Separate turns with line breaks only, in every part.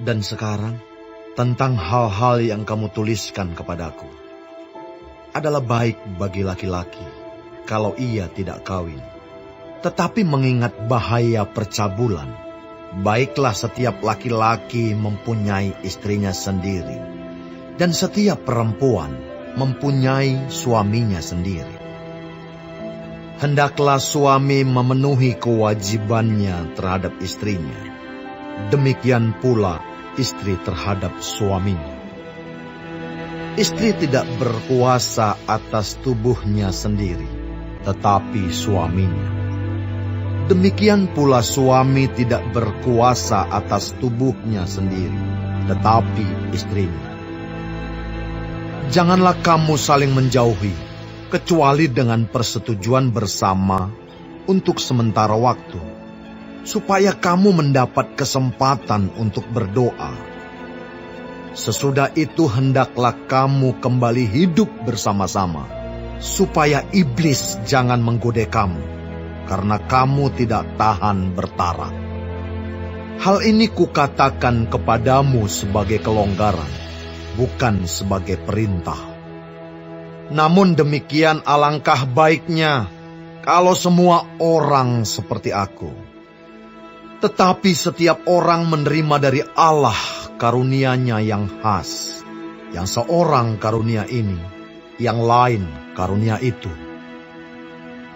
Dan sekarang, tentang hal-hal yang kamu tuliskan kepadaku, adalah baik bagi laki-laki kalau ia tidak kawin. Tetapi mengingat bahaya percabulan, baiklah setiap laki-laki mempunyai istrinya sendiri, dan setiap perempuan mempunyai suaminya sendiri. Hendaklah suami memenuhi kewajibannya terhadap istrinya, demikian pula istri terhadap suaminya. Istri tidak berkuasa atas tubuhnya sendiri, tetapi suaminya. Demikian pula suami tidak berkuasa atas tubuhnya sendiri, tetapi istrinya. Janganlah kamu saling menjauhi, kecuali dengan persetujuan bersama untuk sementara waktu, supaya kamu mendapat kesempatan untuk berdoa. Sesudah itu hendaklah kamu kembali hidup bersama-sama, supaya iblis jangan menggoda kamu, karena kamu tidak tahan bertarak. Hal ini kukatakan kepadamu sebagai kelonggaran, bukan sebagai perintah. Namun demikian alangkah baiknya kalau semua orang seperti aku. Tetapi setiap orang menerima dari Allah karunia-Nya yang khas. Yang seorang karunia ini, yang lain karunia itu.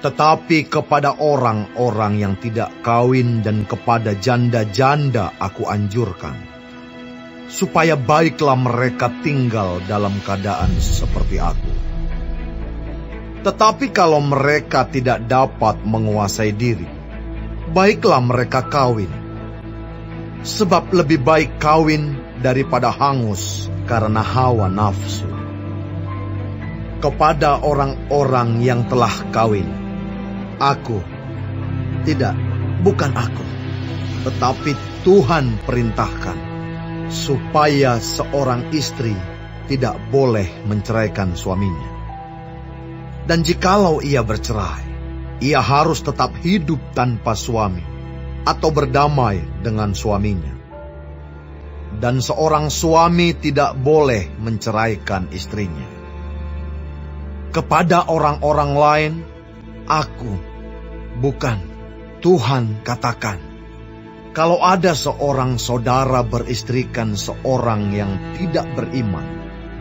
Tetapi kepada orang-orang yang tidak kawin dan kepada janda-janda aku anjurkan, supaya baiklah mereka tinggal dalam keadaan seperti aku. Tetapi kalau mereka tidak dapat menguasai diri, baiklah mereka kawin. Sebab lebih baik kawin daripada hangus karena hawa nafsu. Kepada orang-orang yang telah kawin, bukan aku, tetapi Tuhan perintahkan, supaya seorang istri tidak boleh menceraikan suaminya. Dan jikalau ia bercerai, ia harus tetap hidup tanpa suami, atau berdamai dengan suaminya. Dan seorang suami tidak boleh menceraikan istrinya. Kepada orang-orang lain, bukan Tuhan katakan, kalau ada seorang saudara beristrikan seorang yang tidak beriman,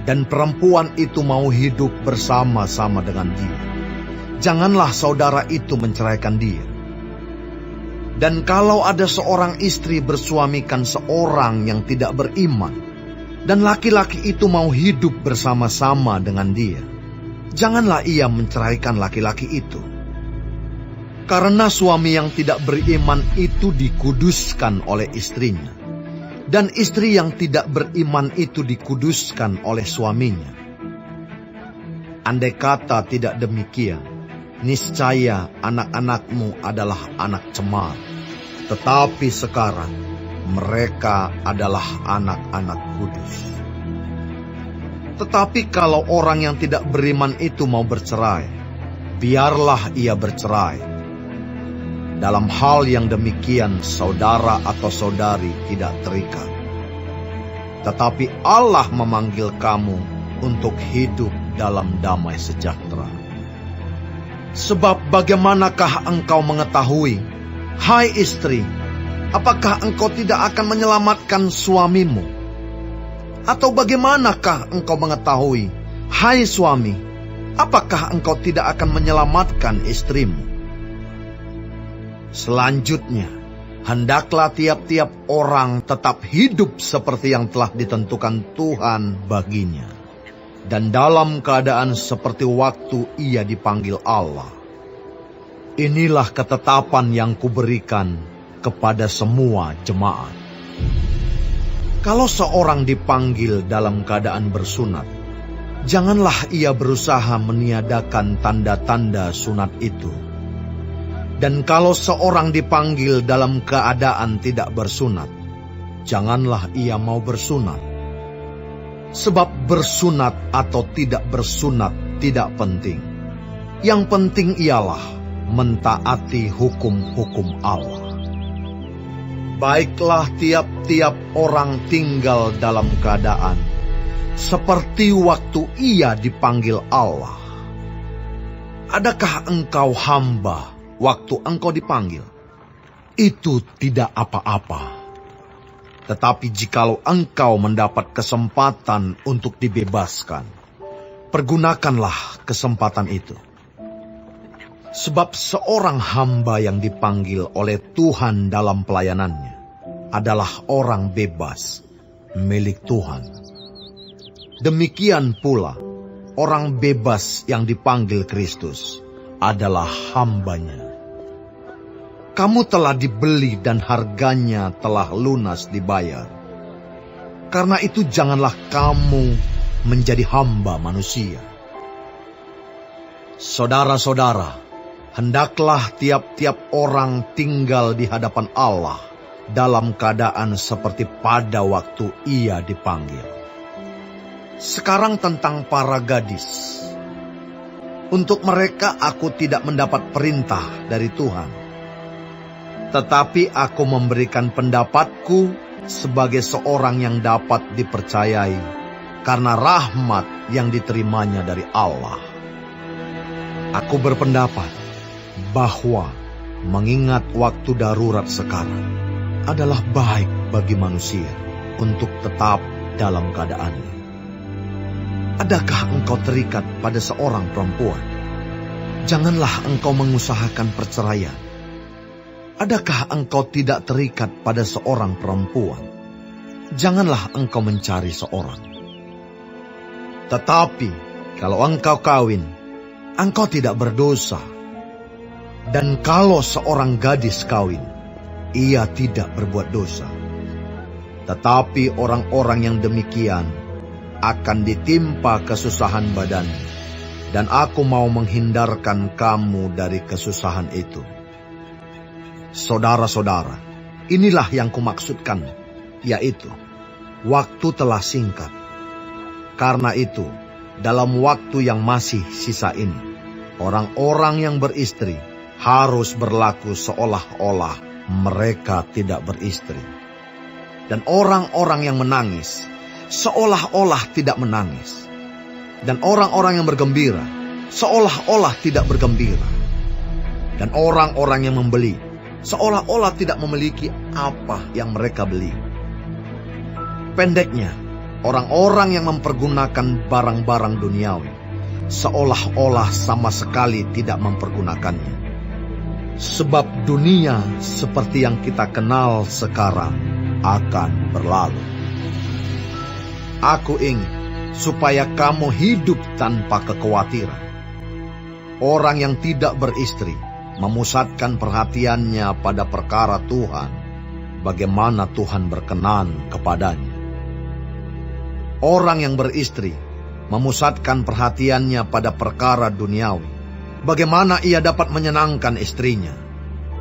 dan perempuan itu mau hidup bersama-sama dengan dia, janganlah saudara itu menceraikan dia. Dan kalau ada seorang istri bersuamikan seorang yang tidak beriman, dan laki-laki itu mau hidup bersama-sama dengan dia, janganlah ia menceraikan laki-laki itu. Karena suami yang tidak beriman itu dikuduskan oleh istrinya, dan istri yang tidak beriman itu dikuduskan oleh suaminya. Andai kata tidak demikian, niscaya anak-anakmu adalah anak cemar, tetapi sekarang mereka adalah anak-anak kudus. Tetapi kalau orang yang tidak beriman itu mau bercerai, biarlah ia bercerai. Dalam hal yang demikian saudara atau saudari tidak terikat. Tetapi Allah memanggil kamu untuk hidup dalam damai sejahtera. Sebab bagaimanakah engkau mengetahui, hai istri, apakah engkau tidak akan menyelamatkan suamimu? Atau bagaimanakah engkau mengetahui, hai suami, apakah engkau tidak akan menyelamatkan istrimu? Selanjutnya, hendaklah tiap-tiap orang tetap hidup seperti yang telah ditentukan Tuhan baginya, dan dalam keadaan seperti waktu ia dipanggil Allah. Inilah ketetapan yang kuberikan kepada semua jemaat. Kalau seorang dipanggil dalam keadaan bersunat, janganlah ia berusaha meniadakan tanda-tanda sunat itu. Dan kalau seorang dipanggil dalam keadaan tidak bersunat, janganlah ia mau bersunat. Sebab bersunat atau tidak bersunat tidak penting. Yang penting ialah mentaati hukum-hukum Allah. Baiklah tiap-tiap orang tinggal dalam keadaan seperti waktu ia dipanggil Allah. Adakah engkau hamba waktu engkau dipanggil? Itu tidak apa-apa. Tetapi jikalau engkau mendapat kesempatan untuk dibebaskan, pergunakanlah kesempatan itu. Sebab seorang hamba yang dipanggil oleh Tuhan dalam pelayanannya adalah orang bebas milik Tuhan. Demikian pula, orang bebas yang dipanggil Kristus adalah hambanya. Kamu telah dibeli dan harganya telah lunas dibayar. Karena itu janganlah kamu menjadi hamba manusia. Saudara-saudara, hendaklah tiap-tiap orang tinggal di hadapan Allah dalam keadaan seperti pada waktu ia dipanggil. Sekarang tentang para gadis. Untuk mereka aku tidak mendapat perintah dari Tuhan. Tetapi aku memberikan pendapatku sebagai seorang yang dapat dipercayai karena rahmat yang diterimanya dari Allah. Aku berpendapat bahwa mengingat waktu darurat sekarang adalah baik bagi manusia untuk tetap dalam keadaannya. Adakah engkau terikat pada seorang perempuan? Janganlah engkau mengusahakan perceraian. Adakah engkau tidak terikat pada seorang perempuan? Janganlah engkau mencari seorang. Tetapi kalau engkau kawin, engkau tidak berdosa. Dan kalau seorang gadis kawin, ia tidak berbuat dosa. Tetapi orang-orang yang demikian akan ditimpa kesusahan badan, dan aku mau menghindarkan kamu dari kesusahan itu. Saudara-saudara, inilah yang kumaksudkan, yaitu waktu telah singkat. Karena itu, dalam waktu yang masih sisa ini, orang-orang yang beristri harus berlaku seolah-olah mereka tidak beristri. Dan orang-orang yang menangis seolah-olah tidak menangis. Dan orang-orang yang bergembira seolah-olah tidak bergembira. Dan orang-orang yang membeli seolah-olah tidak memiliki apa yang mereka beli. Pendeknya, orang-orang yang mempergunakan barang-barang duniawi seolah-olah sama sekali tidak mempergunakannya. Sebab dunia seperti yang kita kenal sekarang akan berlalu. Aku ingin supaya kamu hidup tanpa kekhawatiran. Orang yang tidak beristri memusatkan perhatiannya pada perkara Tuhan, bagaimana Tuhan berkenan kepadanya. Orang yang beristri memusatkan perhatiannya pada perkara duniawi, bagaimana ia dapat menyenangkan istrinya.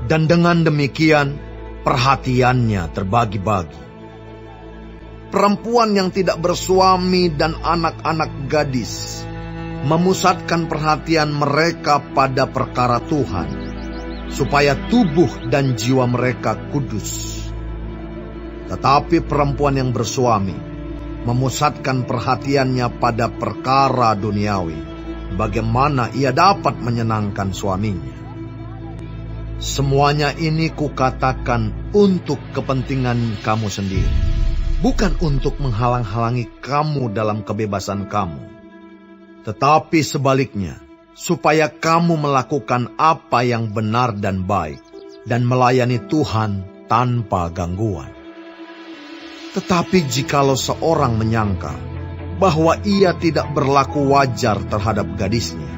Dan dengan demikian, perhatiannya terbagi-bagi. Perempuan yang tidak bersuami dan anak-anak gadis memusatkan perhatian mereka pada perkara Tuhan, supaya tubuh dan jiwa mereka kudus. Tetapi perempuan yang bersuami memusatkan perhatiannya pada perkara duniawi, bagaimana ia dapat menyenangkan suaminya. Semuanya ini kukatakan untuk kepentingan kamu sendiri, bukan untuk menghalang-halangi kamu dalam kebebasan kamu, tetapi sebaliknya, supaya kamu melakukan apa yang benar dan baik, dan melayani Tuhan tanpa gangguan. Tetapi jikalau seorang menyangka bahwa ia tidak berlaku wajar terhadap gadisnya,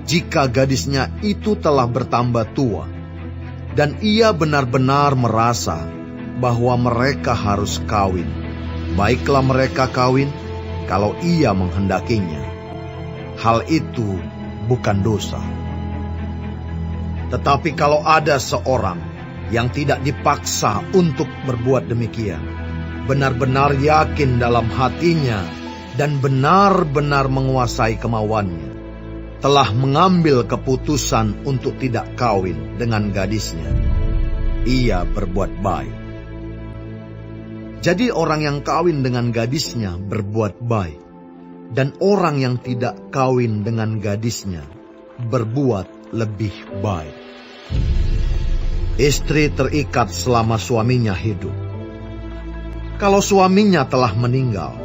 jika gadisnya itu telah bertambah tua, dan ia benar-benar merasa bahwa mereka harus kawin, baiklah mereka kawin kalau ia menghendakinya. Hal itu bukan dosa. Tetapi kalau ada seorang yang tidak dipaksa untuk berbuat demikian, benar-benar yakin dalam hatinya dan benar-benar menguasai kemauannya, telah mengambil keputusan untuk tidak kawin dengan gadisnya, ia berbuat baik. Jadi orang yang kawin dengan gadisnya berbuat baik, dan orang yang tidak kawin dengan gadisnya berbuat lebih baik. Istri terikat selama suaminya hidup. Kalau suaminya telah meninggal,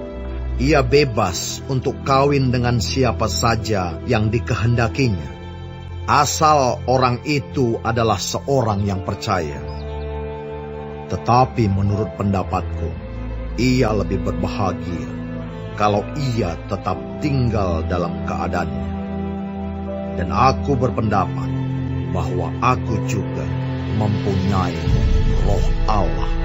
ia bebas untuk kawin dengan siapa saja yang dikehendakinya, asal orang itu adalah seorang yang percaya. Tetapi menurut pendapatku, ia lebih berbahagia kalau ia tetap tinggal dalam keadaannya. Dan aku berpendapat bahwa aku juga mempunyai Roh Allah.